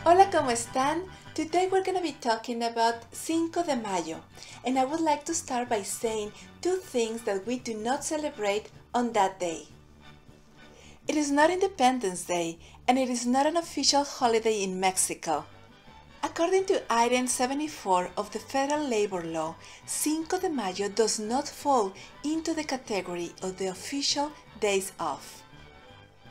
Hola, ¿cómo están? Today we're going to be talking about Cinco de Mayo, and I would like to start by saying two things that we do not celebrate on that day. It is not Independence Day, and it is not an official holiday in Mexico. According to Item 74 of the Federal Labor Law, Cinco de Mayo does not fall into the category of the official days off.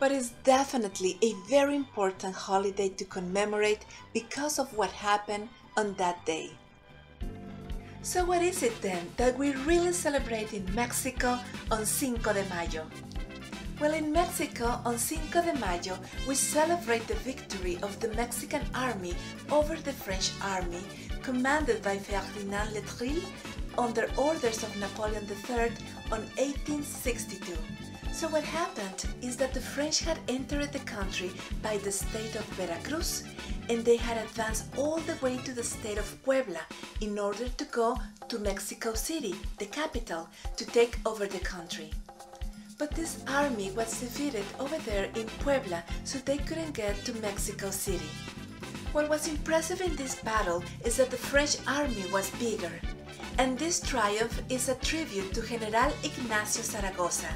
But it's definitely a very important holiday to commemorate because of what happened on that day. So what is it then that we really celebrate in Mexico on Cinco de Mayo? Well, in Mexico, on Cinco de Mayo, we celebrate the victory of the Mexican army over the French army, commanded by Ferdinand Ledru under orders of Napoleon III on 1862. So what happened is that the French had entered the country by the state of Veracruz, and they had advanced all the way to the state of Puebla in order to go to Mexico City, the capital, to take over the country. But this army was defeated over there in Puebla, so they couldn't get to Mexico City. What was impressive in this battle is that the French army was bigger, and this triumph is a tribute to General Ignacio Zaragoza,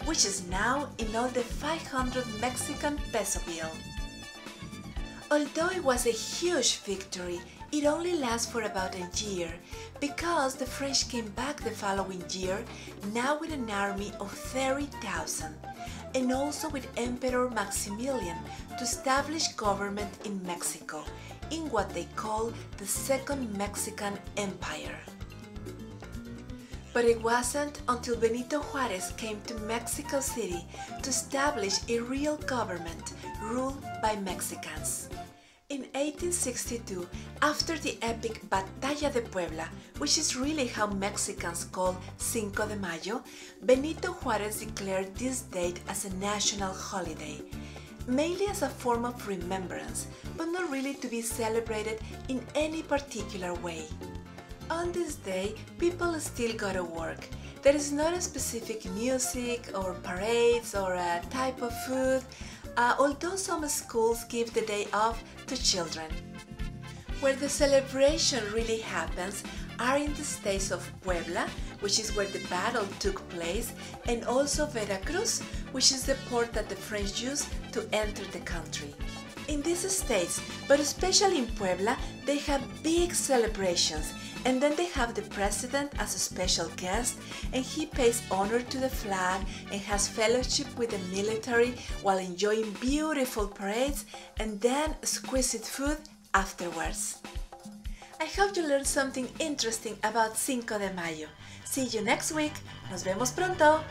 which is now in all the 500 Mexican peso bill. Although it was a huge victory, it only lasted for about a year, because the French came back the following year, now with an army of 30,000, and also with Emperor Maximilian to establish government in Mexico, in what they call the Second Mexican Empire. But it wasn't until Benito Juárez came to Mexico City to establish a real government ruled by Mexicans. In 1862, after the epic Batalla de Puebla, which is really how Mexicans call Cinco de Mayo, Benito Juárez declared this date as a national holiday, mainly as a form of remembrance, but not really to be celebrated in any particular way. On this day, people still go to work. There is not a specific music or parades or a type of food, although some schools give the day off to children. Where the celebration really happens are in the states of Puebla, which is where the battle took place, and also Veracruz, which is the port that the French used to enter the country. In these states, but especially in Puebla, they have big celebrations, and then they have the president as a special guest, and he pays honor to the flag and has fellowship with the military while enjoying beautiful parades and then exquisite food afterwards. I hope you learned something interesting about Cinco de Mayo. See you next week. Nos vemos pronto.